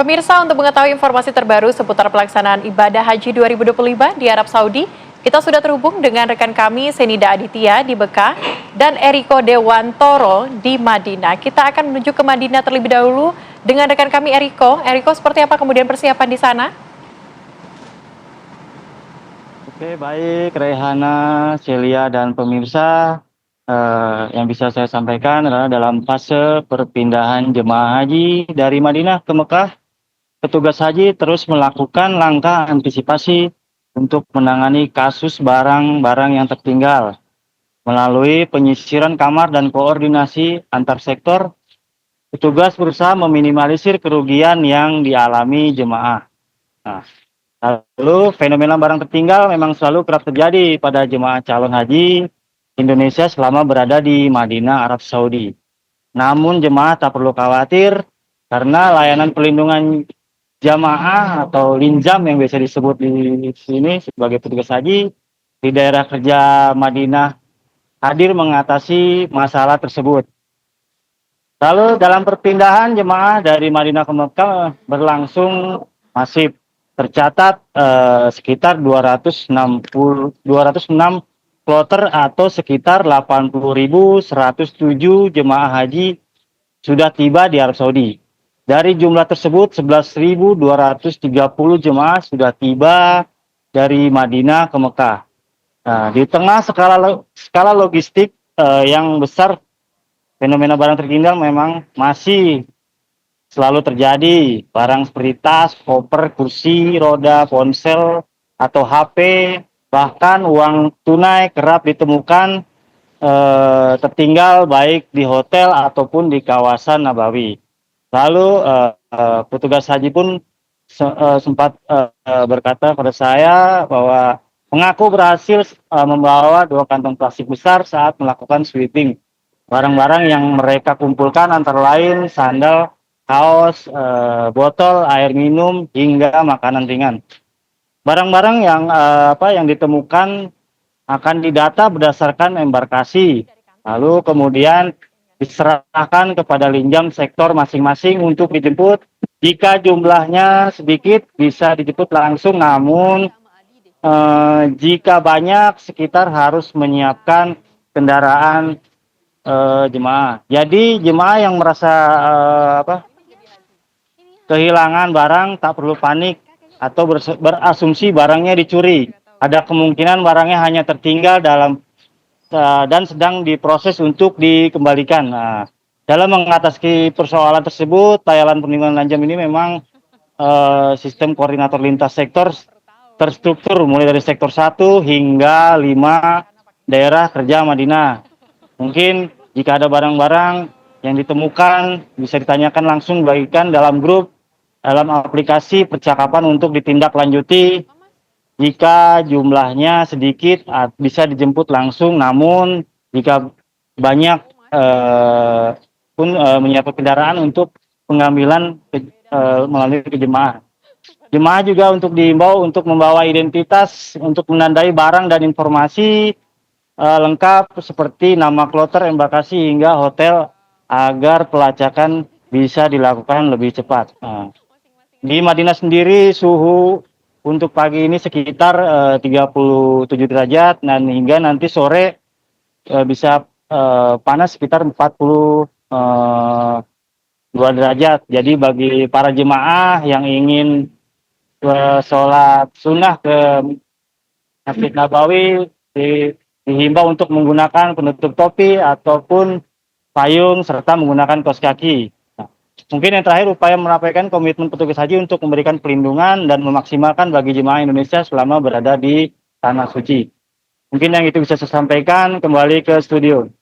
Pemirsa, untuk mengetahui informasi terbaru seputar pelaksanaan ibadah haji 2025 di Arab Saudi, kita sudah terhubung dengan rekan kami Senida Aditya di Mekah dan Eriko Dewantoro di Madinah. Kita akan menuju ke Madinah terlebih dahulu dengan rekan kami Eriko. Eriko, seperti apa kemudian persiapan di sana? Oke, baik Rehana, Celia, dan pemirsa. Yang bisa saya sampaikan adalah dalam fase perpindahan jemaah haji dari Madinah ke Mekah, petugas haji terus melakukan langkah antisipasi untuk menangani kasus barang-barang yang tertinggal melalui penyisiran kamar dan koordinasi antar sektor. Petugas berusaha meminimalisir kerugian yang dialami jemaah. Nah, lalu fenomena barang tertinggal memang selalu kerap terjadi pada jemaah calon haji Indonesia selama berada di Madinah, Arab Saudi. Namun jemaah tak perlu khawatir karena layanan pelindungan jamaah atau linjam yang biasa disebut di sini sebagai petugas haji di daerah kerja Madinah hadir mengatasi masalah tersebut. Lalu dalam perpindahan jemaah dari Madinah ke Mekah berlangsung masif. Tercatat sekitar 206 kloter atau sekitar 80.107 jemaah haji sudah tiba di Arab Saudi. Dari jumlah tersebut 11.230 jemaah sudah tiba dari Madinah ke Mekah. Nah, di tengah skala logistik yang besar, fenomena barang tertinggal memang masih selalu terjadi. Barang seperti tas, koper, kursi, roda, ponsel, atau HP, bahkan uang tunai kerap ditemukan tertinggal baik di hotel ataupun di kawasan Nabawi. Lalu petugas haji pun sempat berkata pada saya bahwa mengaku berhasil membawa 2 kantong plastik besar saat melakukan sweeping. Barang-barang yang mereka kumpulkan antara lain sandal, kaos, botol air minum hingga makanan ringan. Barang-barang yang ditemukan akan didata berdasarkan embarkasi, lalu kemudian diserahkan kepada linjam sektor masing-masing untuk dijemput. Jika jumlahnya sedikit bisa dijemput langsung, namun jika banyak sekitar harus menyiapkan kendaraan jemaah. Jadi jemaah yang merasa kehilangan barang tak perlu panik atau berasumsi barangnya dicuri. Ada kemungkinan barangnya hanya tertinggal dan sedang diproses untuk dikembalikan. Nah, dalam mengatasi persoalan tersebut, Layanan Perlindungan Lanjam ini memang sistem koordinator lintas sektor terstruktur mulai dari sektor 1 hingga 5 daerah kerja Madinah. Mungkin jika ada barang-barang yang ditemukan bisa ditanyakan langsung bagikan dalam grup, dalam aplikasi percakapan untuk ditindaklanjuti. Jika jumlahnya sedikit bisa dijemput langsung, namun jika banyak pun menyiapkan kendaraan untuk pengambilan melalui ke jemaah. Jemaah juga untuk diimbau untuk membawa identitas untuk menandai barang dan informasi lengkap seperti nama kloter, embarkasi hingga hotel agar pelacakan bisa dilakukan lebih cepat. Di Madinah sendiri suhu untuk pagi ini sekitar 37 derajat dan hingga nanti sore bisa panas sekitar 42 derajat. Jadi bagi para jemaah yang ingin sholat sunnah ke Masjid Nabawi dihimbau untuk menggunakan penutup topi ataupun payung serta menggunakan kaos kaki. Nah, mungkin yang terakhir upaya menyampaikan komitmen petugas haji untuk memberikan perlindungan dan memaksimalkan bagi jemaah Indonesia selama berada di tanah suci. Mungkin yang itu bisa saya sampaikan, kembali ke studio.